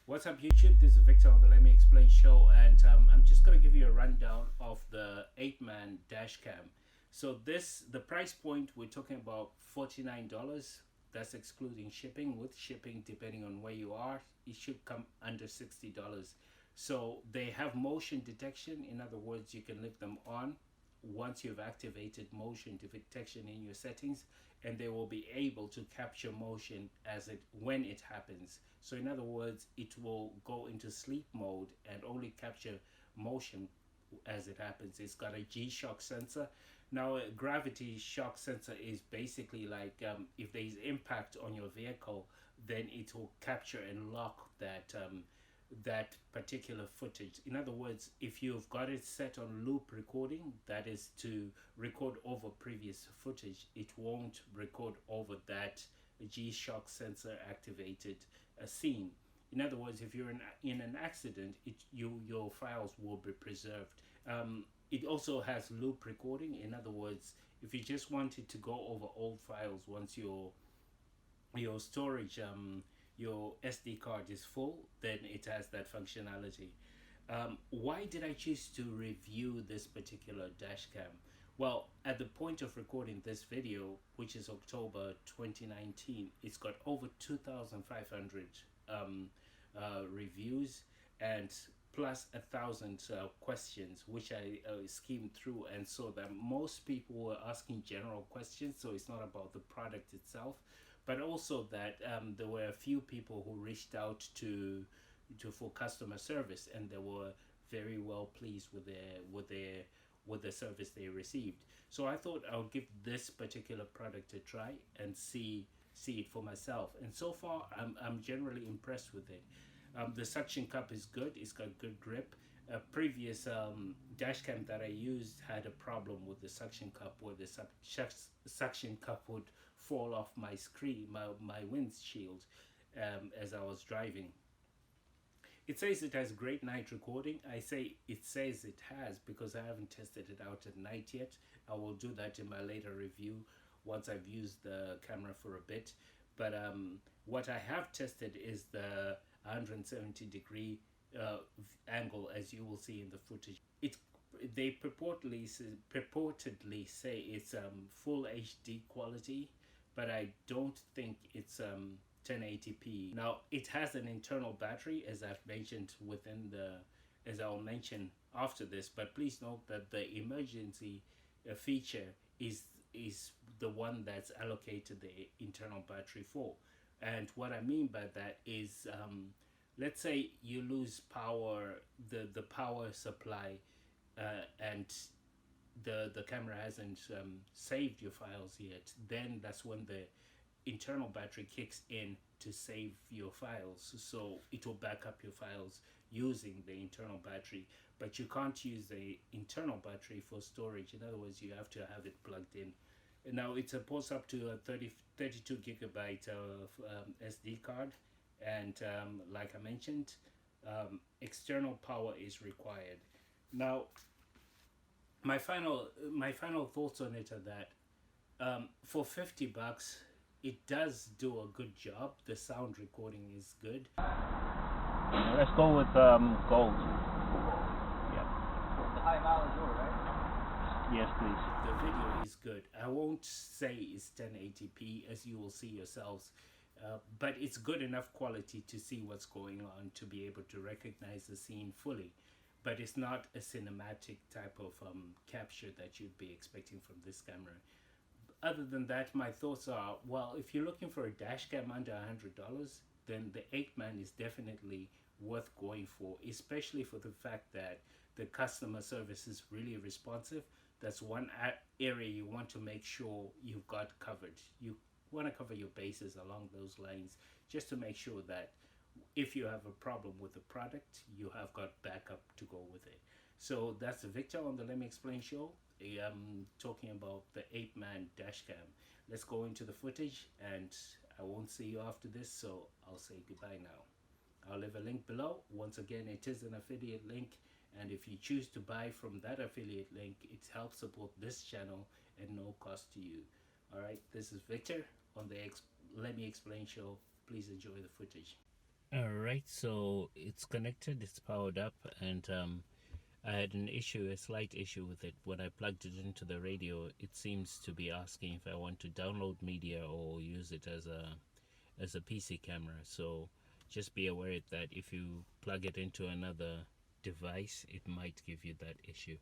What's up YouTube? This is Victor on the Let Me Explain show, and I'm just going to give you a rundown of the Apeman dash cam. So the price point, we're talking about $49. That's excluding shipping. With shipping, depending on where you are, it should come under $60. So they have motion detection. In other words, you can leave them on once you've activated motion detection in your settings, and they will be able to capture motion when it happens. So in other words, it will go into sleep mode and only capture motion as it happens. It's got a G-shock sensor. Now a gravity shock sensor is basically like if there is impact on your vehicle, then it will capture and lock that particular footage. In other words, if you've got it set on loop recording, that is to record over previous footage, it won't record over that G-shock sensor activated scene. In other words, if you're in an accident, your files will be preserved. It also has loop recording. In other words, if you just wanted to go over old files once your storage your SD card is full, then it has that functionality. Why did I choose to review this particular dash cam? Well, at the point of recording this video, which is October 2019, it's got over 2,500 reviews and plus 1,000 questions, which I skimmed through and saw that most people were asking general questions. So it's not about the product itself, but also that there were a few people who reached out for customer service, and they were very well pleased with the service they received. So I thought I would give this particular product a try and see it for myself. And so far, I'm generally impressed with it. The suction cup is good. It's got good grip. A previous dash cam that I used had a problem with the suction cup, where the suction cup would fall off my screen, my windshield, as I was driving. It says it has great night recording. I say it says it has because I haven't tested it out at night yet. I will do that in my later review once I've used the camera for a bit. But what I have tested is the 170-degree angle, as you will see in the footage. They purportedly say it's full HD quality, but I don't think it's 1080p. Now it has an internal battery, as I've mentioned as I'll mention after this, but please note that the emergency feature is the one that's allocated the internal battery for. And what I mean by that is let's say you lose power, the power supply, and the camera hasn't saved your files yet, then that's when the internal battery kicks in to save your files. So it will back up your files using the internal battery, but you can't use the internal battery for storage. In other words, you have to have it plugged in. Now it supports up to a 32 gigabyte of SD card, and like I mentioned, external power is required. Now my final thoughts on it are that for $50 it does do a good job. The sound recording is good. Let's go with gold. Yeah. The high mileage order, right? Yes, please. The video is good. I won't say it's 1080p, as you will see yourselves, but it's good enough quality to see what's going on, to be able to recognize the scene fully. But it's not a cinematic type of capture that you'd be expecting from this camera. Other than that, my thoughts are, well, if you're looking for a dash cam under $100, then the Apeman is definitely worth going for, especially for the fact that the customer service is really responsive. That's one area you want to make sure you've got covered. You want to cover your bases along those lines, just to make sure that if you have a problem with the product, you have got backup to go with it. So that's Victor on the Let Me Explain show. I'm talking about the Apeman dash cam. Let's go into the footage, and I won't see you after this, so I'll say goodbye now. I'll leave a link below. Once again, it is an affiliate link, and if you choose to buy from that affiliate link, it helps support this channel at no cost to you. Alright, this is Victor on the Let Me Explain show. Please enjoy the footage. Alright, so it's connected, it's powered up, and I had a slight issue with it. When I plugged it into the radio, it seems to be asking if I want to download media or use it as a PC camera. So just be aware that if you plug it into another device, it might give you that issue.